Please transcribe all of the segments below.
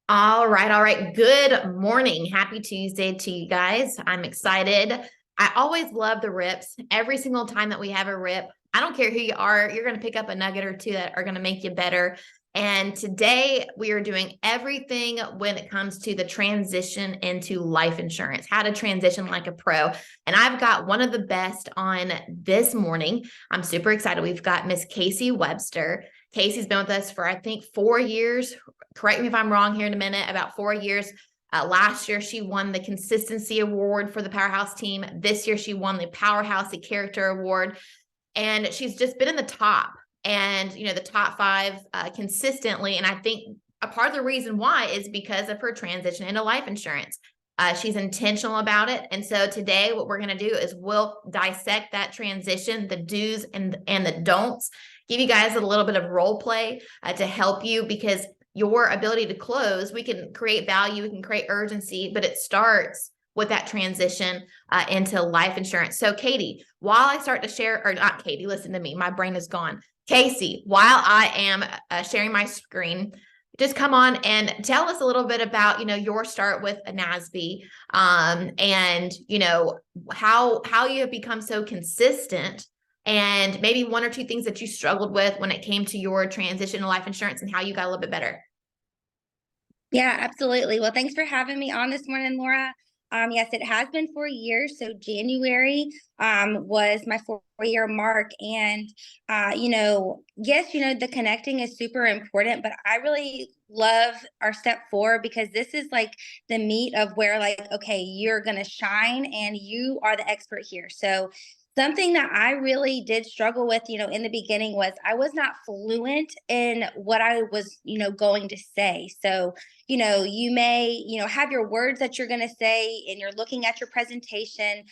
All right, all right. Good morning. Happy Tuesday to you guys. I'm excited. I always love the rips. Every single time that we have a rip, I don't care who you are, you're going to pick up a nugget or two that are going to make you better. And today we are doing everything when it comes to the transition into life insurance, how to transition like a pro. And I've got one of the best on this morning. I'm super excited. We've got Miss Casey Webster. Casey's been with us for, I think, 4 years. Correct me if I'm wrong here in a minute, about 4 years. Last year, she won the Consistency Award for the Powerhouse team. This year, she won the Powerhouse Character Award. And she's just been in the top and, the top five consistently. And I think a part of the reason why is because of her transition into life insurance. She's intentional about it. And so today, what we're going to do is we'll dissect that transition, the do's and the don'ts, give you guys a little bit of role play to help you because your ability to close, we can create value, we can create urgency, but it starts with that transition into life insurance. So Katie, while I start to share, or not Katie, listen to me, my brain is gone. Casey, while I am sharing my screen, just come on and tell us a little bit about, your start with a NASB, and, how you have become so consistent and maybe one or two things that you struggled with when it came to your transition to life insurance and how you got a little bit better. Yeah, absolutely. Well, thanks for having me on this morning, Laura. Yes, it has been 4 years. So January was my 4 year mark. And, yes, the connecting is super important, but I really love our step four because this is like the meat of where like, okay, you're going to shine and you are the expert here. So something that I really did struggle with, in the beginning was I was not fluent in what I was, going to say. So, you may, have your words that you're going to say and you're looking at your presentation.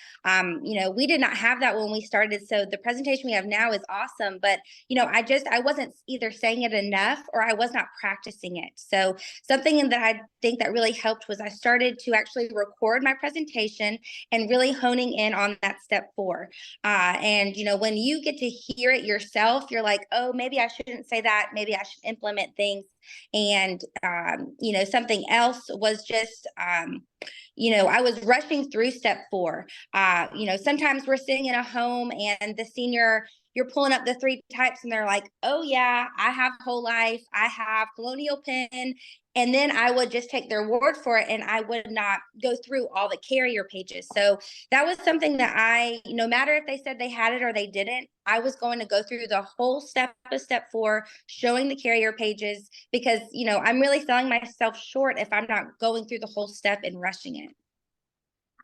We did not have that when we started. So the presentation we have now is awesome, but, I wasn't either saying it enough or I was not practicing it. So something that I think that really helped was I started to actually record my presentation and really honing in on that step four. And, when you get to hear it yourself, you're like, oh, maybe I shouldn't say that. Maybe I should implement things. And, something else was just, I was rushing through step four. Sometimes we're sitting in a home and the senior, you're pulling up the three types and they're like, oh, yeah, I have whole life. I have colonial pen. And then I would just take their word for it and I would not go through all the carrier pages. So that was something that no matter if they said they had it or they didn't, I was going to go through the whole step of step four, showing the carrier pages because, I'm really selling myself short if I'm not going through the whole step and rushing it.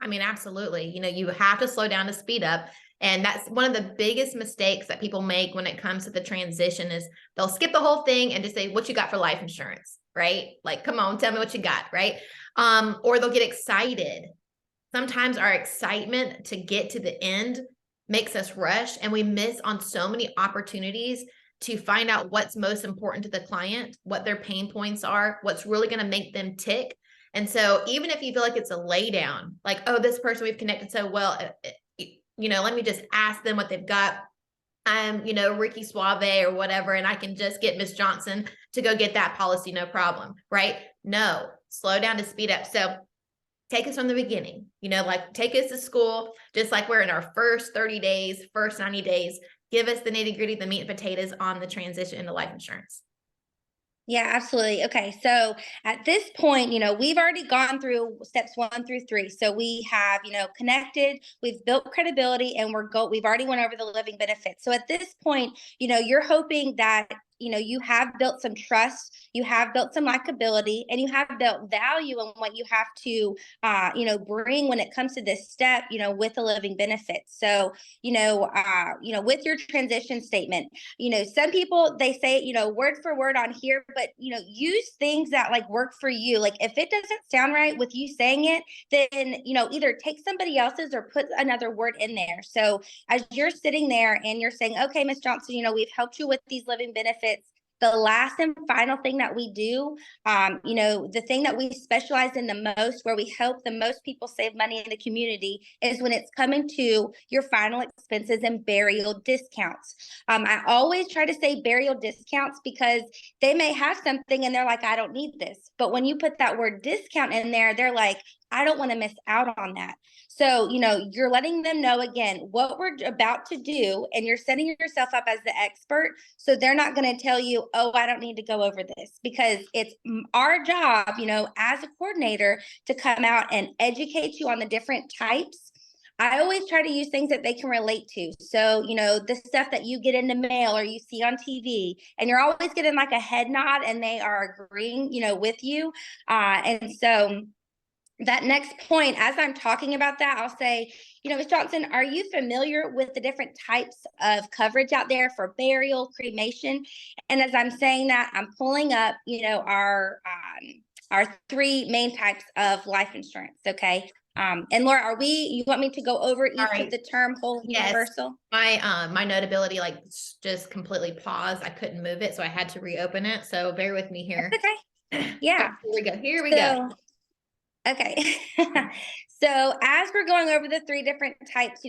I mean, absolutely. You have to slow down to speed up. And that's one of the biggest mistakes that people make when it comes to the transition is they'll skip the whole thing and just say, what you got for life insurance, right? Like, come on, tell me what you got, right? Or they'll get excited. Sometimes our excitement to get to the end makes us rush and we miss on so many opportunities to find out what's most important to the client, what their pain points are, what's really going to make them tick. And so even if you feel like it's a lay down, like, oh, this person we've connected so well, let me just ask them what they've got. I'm, Ricky Suave or whatever, and I can just get Miss Johnson to go get that policy, no problem, right? No, slow down to speed up. So take us from the beginning, like take us to school, just like we're in our first 30 days, first 90 days, give us the nitty gritty, the meat and potatoes on the transition into life insurance. Yeah, absolutely. Okay. So at this point, we've already gone through steps 1 through 3. So we have, connected, we've built credibility and we've already went over the living benefits. So at this point, you're hoping that you have built some trust, you have built some likability, and you have built value in what you have to, bring when it comes to this step, with the living benefits. So, with your transition statement, some people, they say, word for word on here, but, use things that like work for you. Like if it doesn't sound right with you saying it, then, either take somebody else's or put another word in there. So as you're sitting there and you're saying, okay, Miss Johnson, we've helped you with these living benefits. The last and final thing that we do, the thing that we specialize in the most, where we help the most people save money in the community, is when it's coming to your final expenses and burial discounts. I always try to say burial discounts because they may have something and they're like, I don't need this. But when you put that word discount in there, they're like, I don't want to miss out on that. So, you're letting them know again what we're about to do, and you're setting yourself up as the expert. So they're not going to tell you, oh, I don't need to go over this, because it's our job, as a coordinator, to come out and educate you on the different types. I always try to use things that they can relate to. So, the stuff that you get in the mail or you see on TV, and you're always getting like a head nod and they are agreeing, with you. And so that next point, as I'm talking about that, I'll say, Ms. Johnson, are you familiar with the different types of coverage out there for burial, cremation? And as I'm saying that, I'm pulling up, our three main types of life insurance. Okay. And Laura, you want me to go over each of the term, whole, and universal? My notability just completely paused. I couldn't move it, so I had to reopen it. So bear with me here. That's okay. Yeah. Here we go. Okay. So as we're going over the three different types,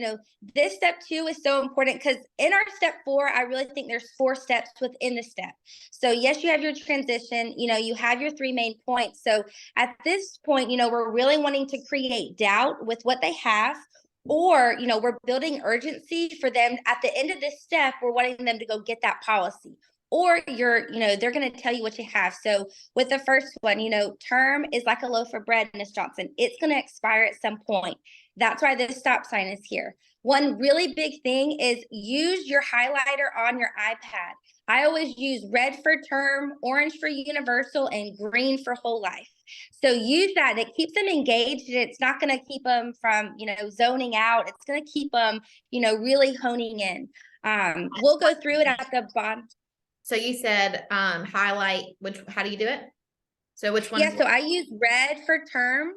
this step 2 is so important, because in our step 4, I really think there's 4 steps within the step. So yes, you have your transition, you have your 3 main points. So at this point, we're really wanting to create doubt with what they have, or, we're building urgency for them. At the end of this step, we're wanting them to go get that policy. Or they're going to tell you what you have. So with the first one, term is like a loaf of bread, Ms. Johnson. It's going to expire at some point. That's why this stop sign is here. One really big thing is use your highlighter on your iPad. I always use red for term, orange for universal, and green for whole life. So use that. It keeps them engaged, and it's not going to keep them from, zoning out. It's going to keep them, really honing in. We'll go through it at the bottom. So you said highlight, how do you do it? So which one? Yeah, so I use red for term.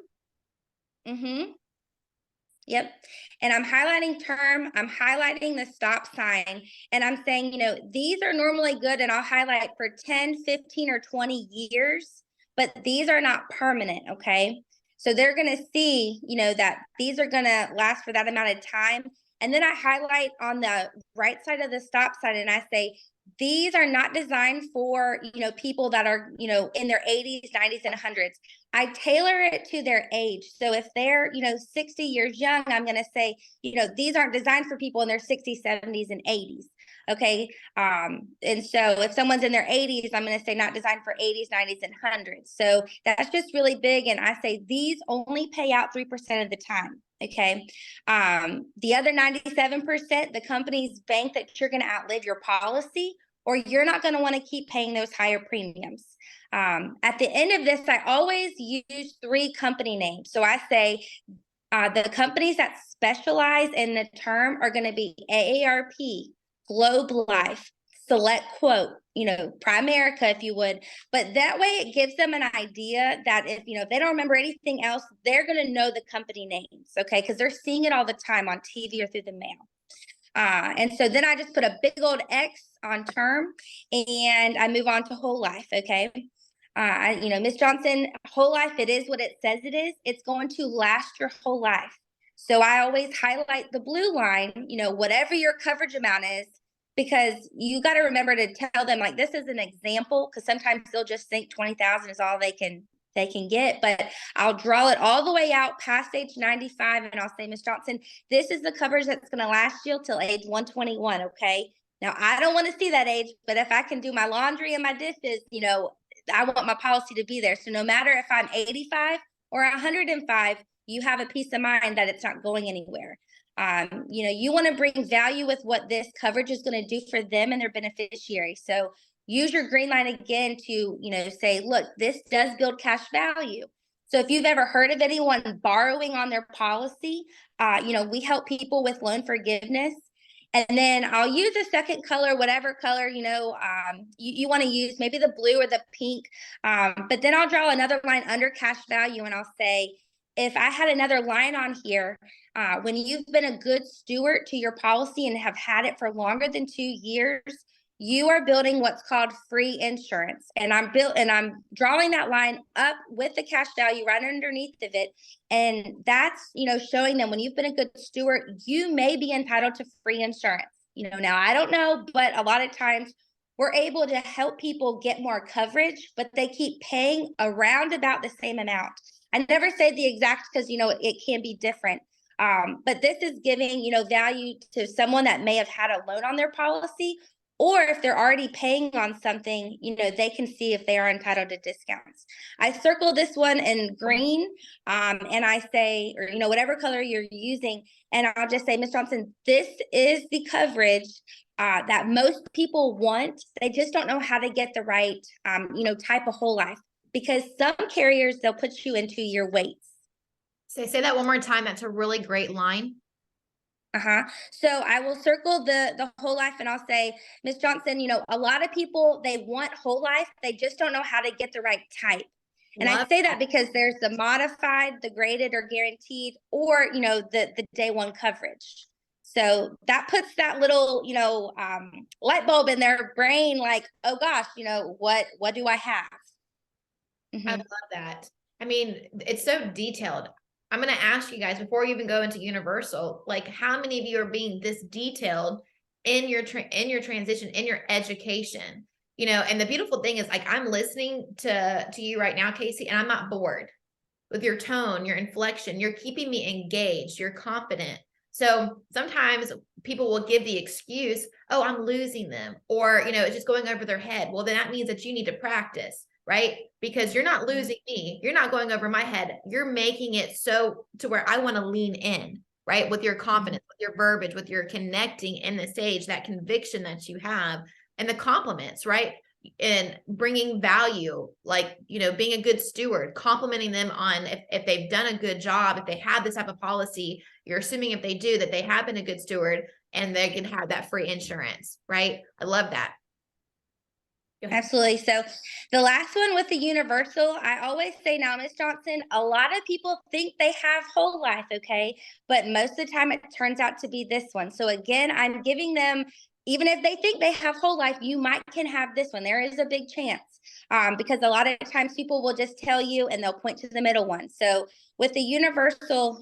Yep. And I'm highlighting term, I'm highlighting the stop sign, and I'm saying, these are normally good, and I'll highlight for 10, 15, or 20 years, but these are not permanent, okay? So they're going to see, that these are going to last for that amount of time. And then I highlight on the right side of the stop sign, and I say, these are not designed for, people that are, in their 80s, 90s, and 100s. I tailor it to their age. So if they're, 60 years young, I'm going to say, these aren't designed for people in their 60s, 70s, and 80s. Okay. And so if someone's in their 80s, I'm going to say not designed for 80s, 90s, and 100s. So that's just really big. And I say these only pay out 3% of the time. Okay. The other 97%, the companies bank that you're going to outlive your policy, or you're not going to want to keep paying those higher premiums. At the end of this, I always use 3 company names. So I say the companies that specialize in the term are going to be AARP, Globe Life, Select Quote, Primerica, if you would. But that way it gives them an idea that if they don't remember anything else, they're going to know the company names, okay? Because they're seeing it all the time on TV or through the mail. And so then I just put a big old X on term, and I move on to whole life, okay? Ms. Johnson, whole life, it is what it says it is. It's going to last your whole life. So I always highlight the blue line, whatever your coverage amount is, because you got to remember to tell them, like, this is an example, because sometimes they'll just think 20,000 is all they can get, but I'll draw it all the way out past age 95, and I'll say, Ms. Johnson, this is the coverage that's going to last you till age 121. Okay. Now I don't want to see that age, but if I can do my laundry and my dishes, I want my policy to be there. So no matter if I'm 85 or 105, you have a peace of mind that it's not going anywhere. You want to bring value with what this coverage is going to do for them and their beneficiary. So use your green line again to, say, look, this does build cash value. So if you've ever heard of anyone borrowing on their policy, we help people with loan forgiveness. And then I'll use a second color, whatever color, you want to use, maybe the blue or the pink. But then I'll draw another line under cash value, and I'll say, if I had another line on here, when you've been a good steward to your policy and have had it for longer than 2 years, you are building what's called free insurance. And I'm drawing that line up with the cash value right underneath of it. And that's, showing them when you've been a good steward, you may be entitled to free insurance. Now I don't know, but a lot of times we're able to help people get more coverage, but they keep paying around about the same amount. I never say the exact because, it can be different. But this is giving, value to someone that may have had a loan on their policy, or if they're already paying on something, they can see if they are entitled to discounts. I circle this one in green, and I say, or, whatever color you're using, and I'll just say, Ms. Johnson, this is the coverage that most people want. They just don't know how to get the right, type of whole life, because some carriers, they'll put you into your weights. Say that one more time. That's a really great line. So I will circle the whole life, and I'll say, Ms. Johnson, a lot of people, they want whole life. They just don't know how to get the right type. And I say that because there's the modified, the graded or guaranteed, or, the day one coverage. So that puts that little, light bulb in their brain, like, oh gosh, what do I have? I love that. I mean, it's so detailed. I'm going to ask you guys before you even go into universal, like how many of you are being this detailed in your transition, in your education, and the beautiful thing is, like, I'm listening to you right now, Casey, and I'm not bored with your tone, your inflection. You're keeping me engaged. You're confident. So sometimes people will give the excuse, oh, I'm losing them, or, it's just going over their head. Well, then that means that you need to practice, right? Because you're not losing me. You're not going over my head. You're making it so to where I want to lean in, right? With your confidence, with your verbiage, with your connecting in the stage, that conviction that you have, and the compliments, right? And bringing value, like, being a good steward, complimenting them on if they've done a good job, if they have this type of policy, you're assuming if they do that they have been a good steward and they can have that free insurance, right? I love that. Absolutely. So the last one with the universal, I always say now, Ms. Johnson, a lot of people think they have whole life, okay? But most of the time it turns out to be this one. So again, I'm giving them, even if they think they have whole life, you can have this one. There is a big chance because a lot of times people will just tell you and they'll point to the middle one. So with the universal,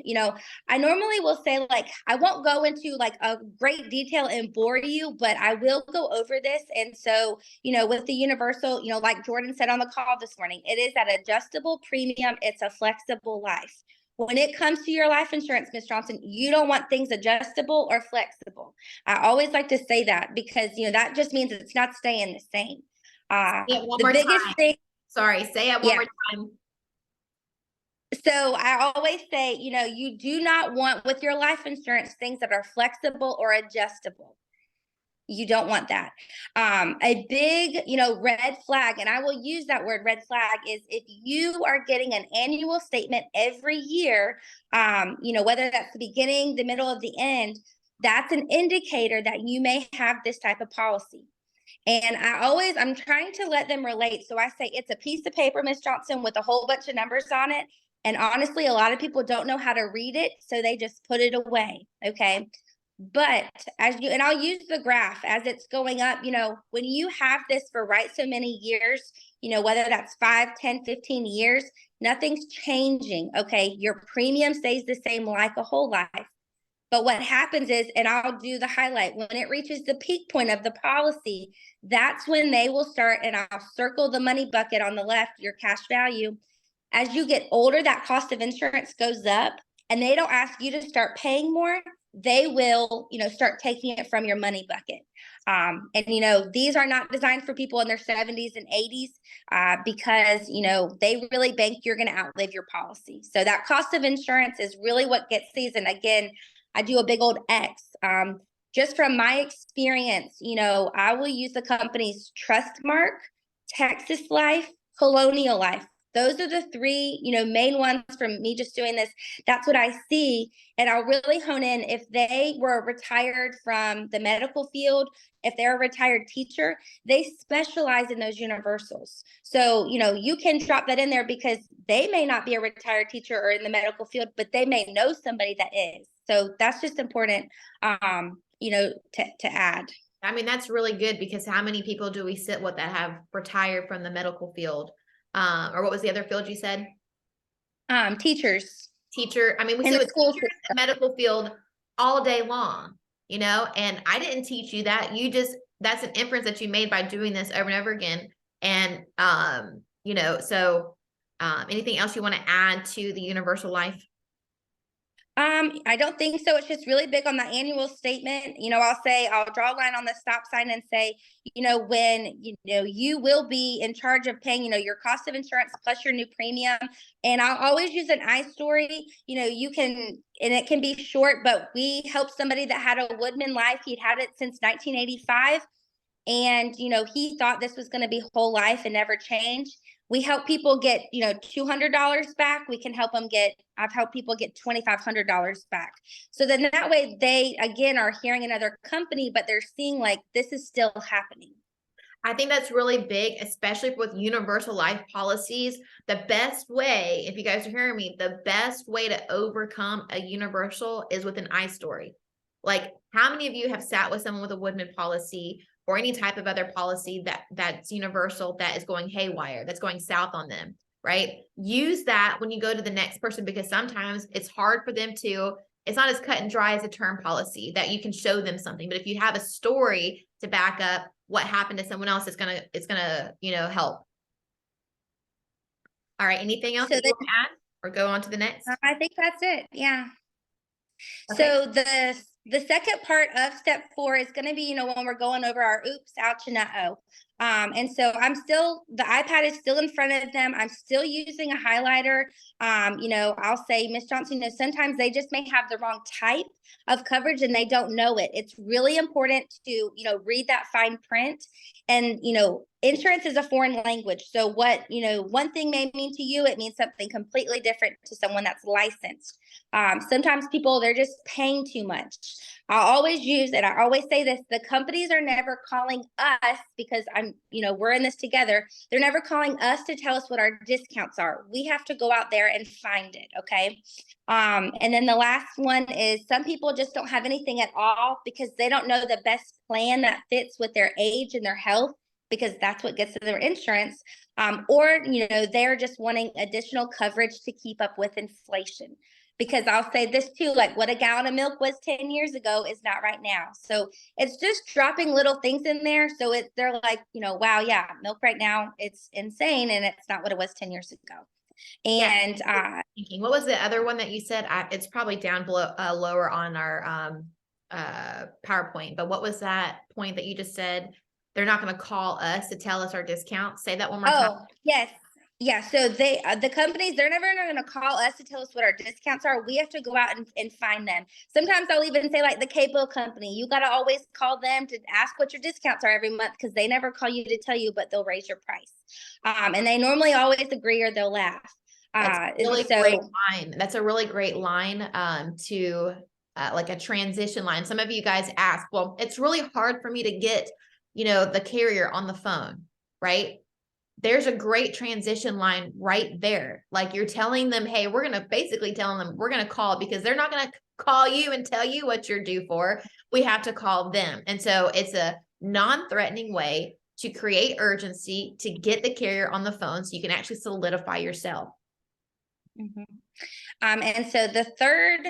I normally will say, like, I won't go into like a great detail and bore you, but I will go over this. And so, with the universal, like Jordan said on the call this morning, it is that adjustable premium. It's a flexible life. When it comes to your life insurance, Ms. Johnson, you don't want things adjustable or flexible. I always like to say that because, that just means it's not staying the same. The biggest thing. Sorry, say it one more time. So I always say, you do not want with your life insurance things that are flexible or adjustable. You don't want that. A big, red flag, and I will use that word red flag, is if you are getting an annual statement every year, whether that's the beginning, the middle, of the end, that's an indicator that you may have this type of policy. And I'm trying to let them relate. So I say it's a piece of paper, Ms. Johnson, with a whole bunch of numbers on it. And honestly, a lot of people don't know how to read it, so they just put it away. Okay. But and I'll use the graph as it's going up, when you have this for so many years, whether that's 5, 10, 15 years, nothing's changing. Okay. Your premium stays the same like a whole life. But what happens is, and I'll do the highlight, when it reaches the peak point of the policy, that's when they will start, and I'll circle the money bucket on the left, your cash value. As you get older, that cost of insurance goes up, and they don't ask you to start paying more. They will, start taking it from your money bucket. And, these are not designed for people in their 70s and 80s because, they really bank you're going to outlive your policy. So that cost of insurance is really what gets these. And again, I do a big old X. Just from my experience, I will use the company's Trustmark, Texas Life, Colonial Life. Those are the three, main ones from me just doing this. That's what I see. And I'll really hone in if they were retired from the medical field, if they're a retired teacher, they specialize in those universals. So, you can drop that in there because they may not be a retired teacher or in the medical field, but they may know somebody that is. So that's just important, to add. I mean, that's really good because how many people do we sit with that have retired from the medical field? Or what was the other field you said? Teachers Teacher. I mean, we in sit the with school teachers in system. the medical field all day long, and I didn't teach you that. That's an inference that you made by doing this over and over again. And, anything else you want to add to the universal life? I don't think so. It's just really big on the annual statement. I'll draw a line on the stop sign and say, when you will be in charge of paying, your cost of insurance plus your new premium. And I'll always use an I story. You can, and it can be short, but we helped somebody that had a Woodman life. He'd had it since 1985. And he thought this was going to be whole life and never change. We help people get $200 back. We can help them get, I've helped people get $2,500 back. So then that way they again are hearing another company, but they're seeing like this is still happening. I think that's really big, especially with universal life policies. The best way, if you guys are hearing me, the best way to overcome a universal is with an I story. Like, how many of you have sat with someone with a Woodman policy or any type of other policy that's universal that is going haywire, that's going south on them, right? Use that when you go to the next person, because sometimes it's hard for them to, it's not as cut and dry as a term policy that you can show them something. But if you have a story to back up what happened to someone else, it's gonna help. All right. Anything else So that you want to add or go on to the next? I think that's it. Yeah. Okay. So the second part of step 4 is going to be, when we're going over our oops, ouch, and uh-oh. And so the iPad is still in front of them. I'm still using a highlighter. I'll say, Miss Johnson, sometimes they just may have the wrong type of coverage and they don't know it. It's really important to, read that fine print. And, insurance is a foreign language. So what, one thing may mean to you, it means something completely different to someone that's licensed. Sometimes people, they're just paying too much. I always use, and I always say this, the companies are never calling us because we're in this together. They're never calling us to tell us what our discounts are. We have to go out there and find it. Okay. And then the last one is some people just don't have anything at all because they don't know the best plan that fits with their age and their health, because that's what gets to their insurance. Or they're just wanting additional coverage to keep up with inflation. Because I'll say this too, like what a gallon of milk was 10 years ago is not right now. So it's just dropping little things in there. So they're like, wow, yeah, milk right now, it's insane. And it's not what it was 10 years ago. And thinking, what was the other one that you said? It's probably down below, lower on our PowerPoint, but what was that point that you just said? They're not going to call us to tell us our discount. Say that one more time. Oh, yes. Yeah, so the companies, they're never going to call us to tell us what our discounts are. We have to go out and find them. Sometimes I'll even say like the cable company, you got to always call them to ask what your discounts are every month, because they never call you to tell you, but they'll raise your price. And they normally always agree or they'll laugh. That's a really great line. That's a really great line to like a transition line. Some of you guys ask, well, it's really hard for me to get, the carrier on the phone, right? There's a great transition line right there. Like you're telling them, hey, we're going to basically tell them we're going to call, because they're not going to call you and tell you what you're due for. We have to call them. And so it's a non-threatening way to create urgency to get the carrier on the phone so you can actually solidify yourself. Mm-hmm. And so the third,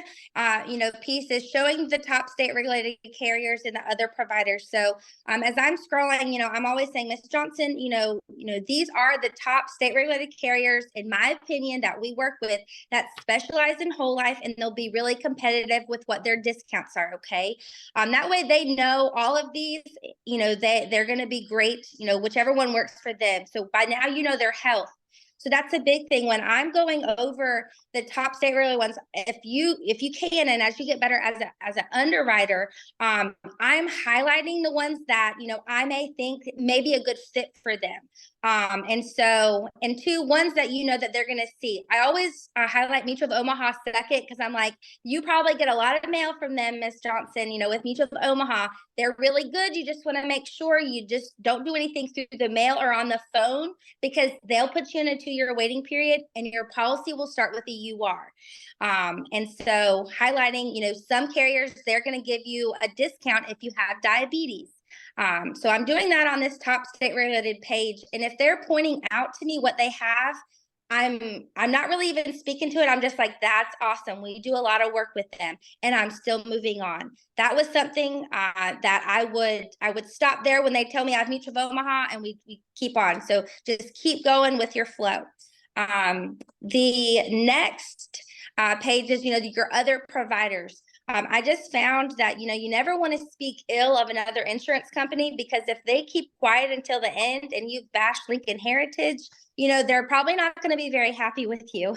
piece is showing the top state regulated carriers and the other providers. So as I'm scrolling, I'm always saying, Miss Johnson, these are the top state regulated carriers, in my opinion, that we work with that specialize in whole life, and they'll be really competitive with what their discounts are. Okay. That way they know all of these, they're going to be great, whichever one works for them. So by now, their health. So that's a big thing when I'm going over the top state regulated ones. If you can, and as you get better as an underwriter, I'm highlighting the ones that I may think may be a good fit for them. And two ones that that they're going to see. I always highlight Mutual of Omaha second, because I'm like, you probably get a lot of mail from them, Miss Johnson. With Mutual of Omaha, they're really good. You just want to make sure you just don't do anything through the mail or on the phone, because they'll put you in a 2-year waiting period and your policy will start with a UR. And so highlighting, some carriers, they're going to give you a discount if you have diabetes. So I'm doing that on this top state regulated page. And if they're pointing out to me what they have, I'm not really even speaking to it. I'm just like, that's awesome. We do a lot of work with them, and I'm still moving on. That was something that I would stop there when they tell me I have Mutual of Omaha, and we keep on. So just keep going with your flow. The next page is, your other providers. I just found that, you never want to speak ill of another insurance company, because if they keep quiet until the end and you've bashed Lincoln Heritage, they're probably not going to be very happy with you.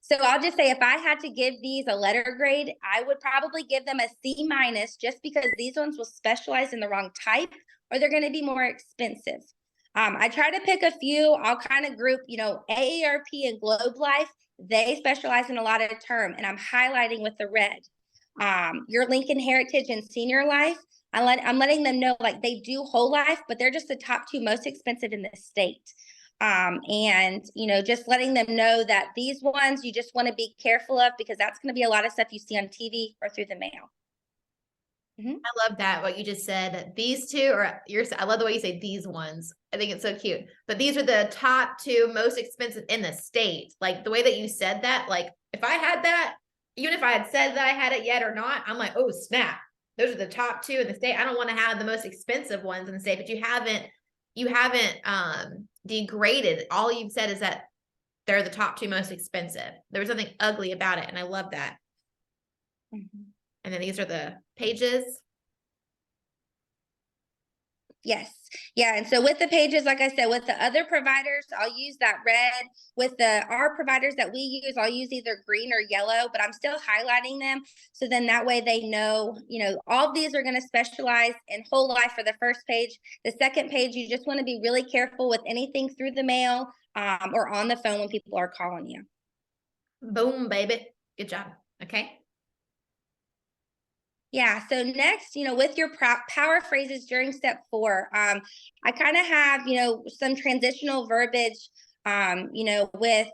So I'll just say, if I had to give these a letter grade, I would probably give them a C minus, just because these ones will specialize in the wrong type, or they're going to be more expensive. I try to pick a few. I'll kind of group, AARP and Globe Life. They specialize in a lot of term, and I'm highlighting with the red. Your Lincoln Heritage and Senior Life, I'm letting them know, like, they do whole life, but they're just the top two most expensive in the state. And just letting them know that these ones you just want to be careful of, because that's going to be a lot of stuff you see on TV or through the mail. I love that, what you just said. These two are I love the way you say these ones. I think it's so cute. But these are the top two most expensive in the state. Like, the way that you said that, like, if I had that, even if I had said that I had it yet or not, I'm like, oh snap, those are the top two in the state. I don't want to have the most expensive ones in the state. But you haven't degraded. All you've said is that they're the top two most expensive. There was nothing ugly about it, and I love that. And then these are the pages. Yes. Yeah. And so with the pages, like I said, with the other providers, I'll use that red. With our providers that we use, I'll use either green or yellow, but I'm still highlighting them. So then that way they know, all of these are going to specialize in whole life for the first page. The second page, you just want to be really careful with anything through the mail or on the phone when people are calling you. Boom, baby. Good job. Okay. Yeah. So next, with your power phrases during step 4, I kind of have, some transitional verbiage, with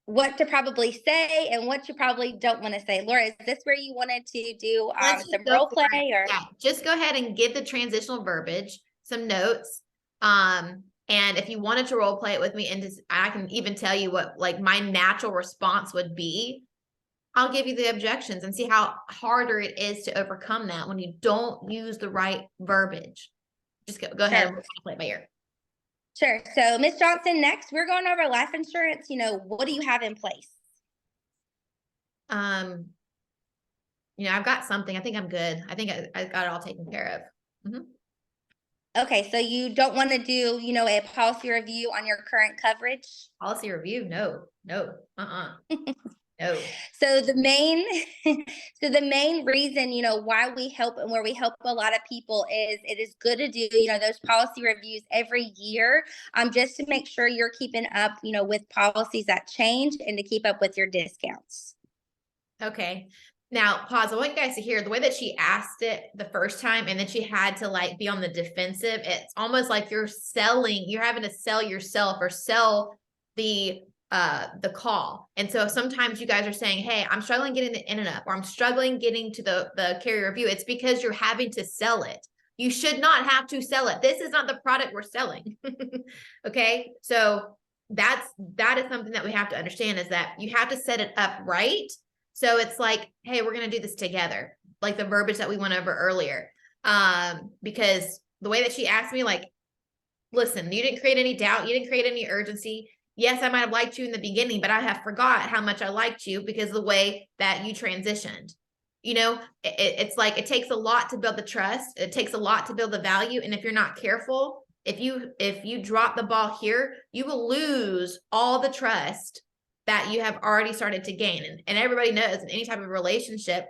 what to probably say and what you probably don't want to say. Laura, is this where you wanted to do some role play? Or yeah, just go ahead and give the transitional verbiage, some notes. And if you wanted to role play it with me, and I can even tell you what, like, my natural response would be. I'll give you the objections and see how harder it is to overcome that when you don't use the right verbiage. Just go ahead and play it by ear. Sure. So Ms. Johnson, next we're going over life insurance. What do you have in place? I've got something. I think I'm good. I think I got it all taken care of. Okay. So you don't want to do, a policy review on your current coverage? Policy review? No. No. No. So the main reason, why we help and where we help a lot of people is it is good to do, those policy reviews every year, just to make sure you're keeping up, with policies that change and to keep up with your discounts. Okay. Now, pause. I want you guys to hear the way that she asked it the first time, and then she had to be on the defensive. It's almost like you're having to sell yourself or sell the call. And so sometimes you guys are saying, hey, I'm struggling getting the in and up, or I'm struggling getting to the carrier review. It's because you're having to sell it. You should not have to sell it. This is not the product we're selling. Okay. So that is something that we have to understand, is that you have to set it up right. So it's like, hey, we're going to do this together. Like the verbiage that we went over earlier. Because the way that she asked me, like, listen, you didn't create any doubt. You didn't create any urgency. Yes, I might have liked you in the beginning, but I have forgot how much I liked you because of the way that you transitioned. It's like, it takes a lot to build the trust. It takes a lot to build the value. And if you're not careful, if you drop the ball here, you will lose all the trust that you have already started to gain. And everybody knows in any type of relationship,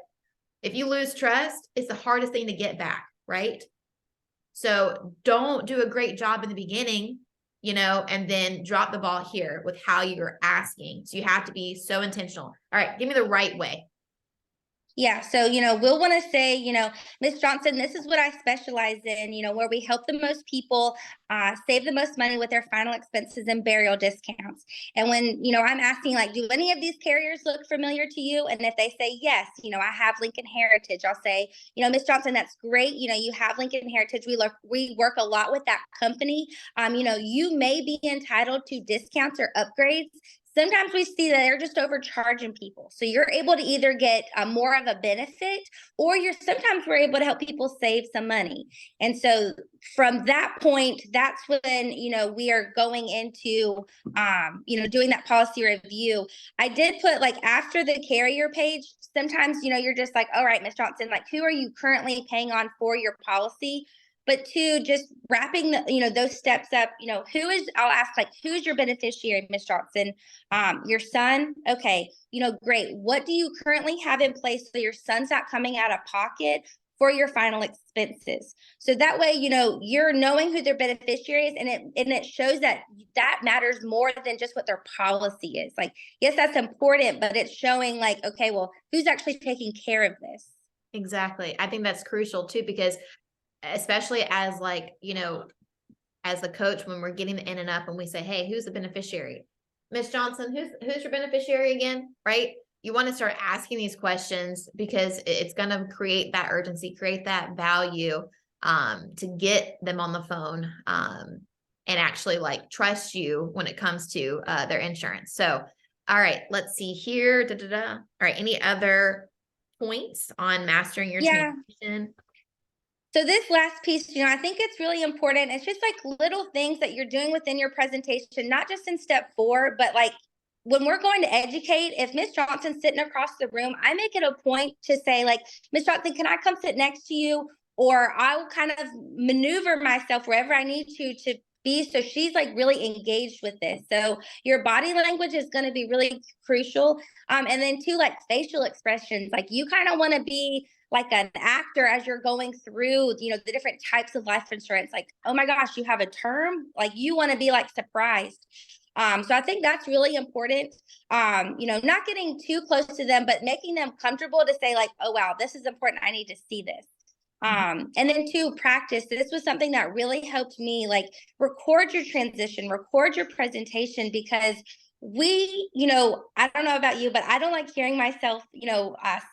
if you lose trust, it's the hardest thing to get back, right? So don't do a great job in the beginning, and then drop the ball here with how you're asking. So you have to be so intentional. All right, give me the right way. Yeah. So, we'll want to say, Miss Johnson, this is what I specialize in, where we help the most people save the most money with their final expenses and burial discounts. And when, I'm asking, like, do any of these carriers look familiar to you? And if they say yes, I have Lincoln Heritage, I'll say, Miss Johnson, that's great. You have Lincoln Heritage. We work a lot with that company. You may be entitled to discounts or upgrades. Sometimes we see that they're just overcharging people. So you're able to either get more of a benefit, or sometimes we're able to help people save some money. And so from that point, that's when, we are going into, doing that policy review. I did put, like, after the carrier page, sometimes, you're just like, all right, Miss Johnson, like, who are you currently paying on for your policy? But two, just wrapping those steps up, I'll ask, like, who's your beneficiary, Miss Johnson? Your son. Okay, great. What do you currently have in place so your son's not coming out of pocket for your final expenses? So that way, you're knowing who their beneficiary is, and it shows that matters more than just what their policy is. Like, yes, that's important, but it's showing, like, okay, well, who's actually taking care of this? Exactly. I think that's crucial too, because especially as, like, as the coach, when we're getting the in and up and we say, hey, who's the beneficiary? Miss Johnson, who's your beneficiary again? Right? You want to start asking these questions because it's going to create that urgency, create that value, to get them on the phone, and actually, like, trust you when it comes to their insurance. So, all right, let's see here. Da, da, da. All right, any other points on mastering your Yeah. transition? So this last piece, I think it's really important. It's just like little things that you're doing within your presentation, not just in step 4, but like when we're going to educate, if Miss Johnson's sitting across the room, I make it a point to say, like, Miss Johnson, can I come sit next to you? Or I'll kind of maneuver myself wherever I need to be, so she's like really engaged with this. So your body language is going to be really crucial. And then too, like facial expressions, like you kind of want to be like an actor as you're going through, the different types of life insurance. Like, oh my gosh, you have a term? Like, you want to be like surprised. So I think that's really important. Not getting too close to them, but making them comfortable to say, like, oh wow, this is important. I need to see this. And then to practice, this was something that really helped me, like, record your transition, record your presentation, because I don't know about you, but I don't like hearing myself,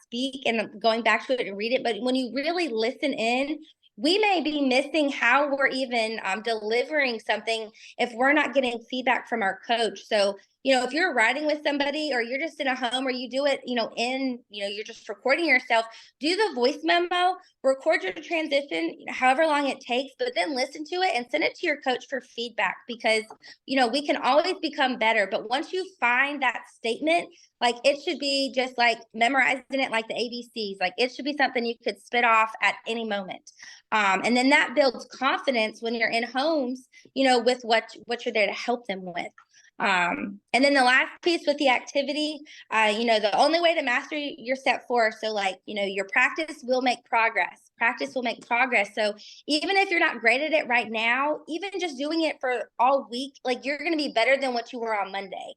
speak and going back to it and read it. But when you really listen in, we may be missing how we're even delivering something if we're not getting feedback from our coach. So, if you're riding with somebody, or you're just in a home, or you do it, you're just recording yourself, do the voice memo, record your transition, however long it takes, but then listen to it and send it to your coach for feedback, because we can always become better. But once you find that statement, like, it should be just like memorizing it like the ABCs. Like, it should be something you could spit off at any moment. And then that builds confidence when you're in homes, with what you're there to help them with. And then the last piece with the activity, the only way to master your step 4. So, like, your practice will make progress. Practice will make progress. So even if you're not great at it right now, even just doing it for all week, like, you're going to be better than what you were on Monday.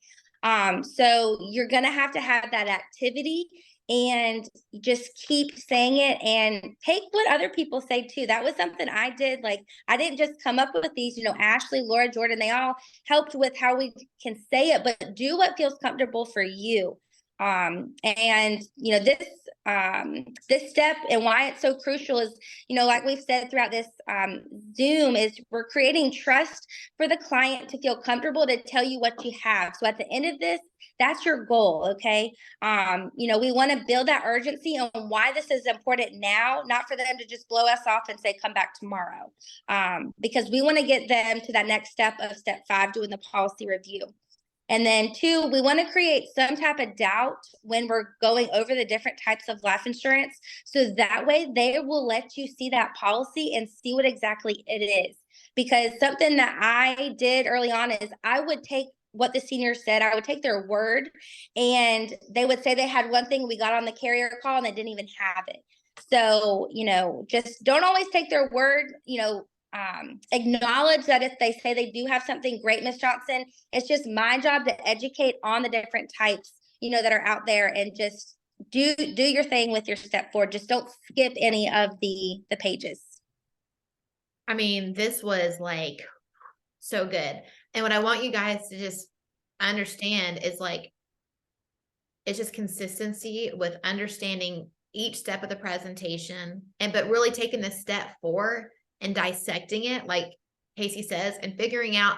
So you're going to have that activity, and just keep saying it, and take what other people say too. That was something I did. Like, I didn't just come up with these, Ashley, Laura, Jordan, they all helped with how we can say it, but do what feels comfortable for you. And this step, and why it's so crucial, is, like we've said throughout this Zoom, is we're creating trust for the client to feel comfortable to tell you what you have. So at the end of this, that's your goal. Okay. We want to build that urgency on why this is important now, not for them to just blow us off and say, come back tomorrow. Because we want to get them to that next step of step 5, doing the policy review. And then 2, we want to create some type of doubt when we're going over the different types of life insurance. So that way they will let you see that policy and see what exactly it is. Because something that I did early on is I would take what the seniors said, I would take their word, and they would say they had one thing. We got on the carrier call and they didn't even have it. So, just don't always take their word. Acknowledge that if they say they do have something great, Miss Johnson, it's just my job to educate on the different types, that are out there, and just do your thing with your step 4. Just don't skip any of the pages. I mean, this was like so good. And what I want you guys to just understand is like, it's just consistency with understanding each step of the presentation, but really taking the step 4 and dissecting it, like Casey says, and figuring out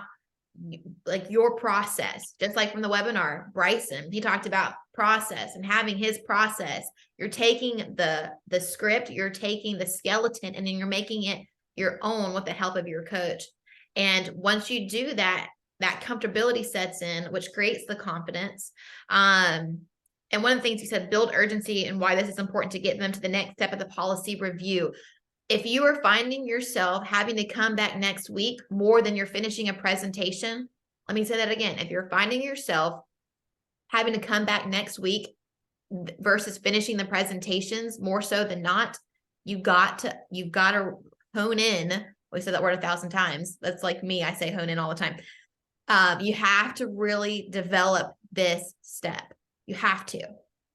like your process. Just like from the webinar, Bryson, he talked about process and having his process. You're taking the script, you're taking the skeleton, and then you're making it your own with the help of your coach. And once you do that, that comfortability sets in, which creates the confidence. And one of the things you said, build urgency, and why this is important to get them to the next step of the policy review. If you are finding yourself having to come back next week more than you're finishing a presentation, let me say that again. If you're finding yourself having to come back next week versus finishing the presentations more so than not, you've got to hone in. We said that word 1,000 times. That's like me. I say hone in all the time. You have to really develop this step. You have to.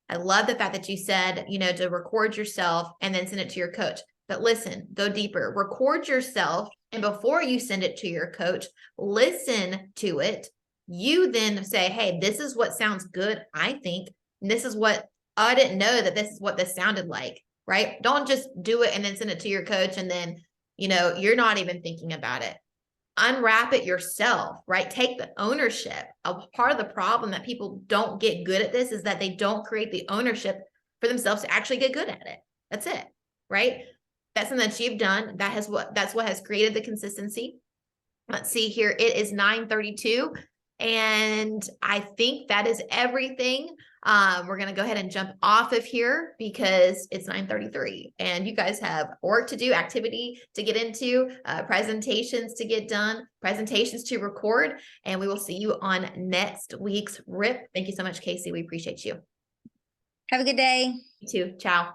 I love the fact that you said, to record yourself and then send it to your coach. But listen, go deeper. Record yourself, and before you send it to your coach, listen to it. You then say, hey, this is what sounds good, I think. And this is what, I didn't know that this is what this sounded like, right? Don't just do it and then send it to your coach and then, you're not even thinking about it. Unwrap it yourself, right? Take the ownership. A part of the problem that people don't get good at this is that they don't create the ownership for themselves to actually get good at it. That's it, right? That's something that you've done. That's what has created the consistency. Let's see here. It is 9:32. And I think that is everything. We're going to go ahead and jump off of here because it's 9:33 and you guys have work to do, activity to get into, presentations to get done, presentations to record, and we will see you on next week's RIP. Thank you so much, Casey. We appreciate you. Have a good day. You too. Ciao.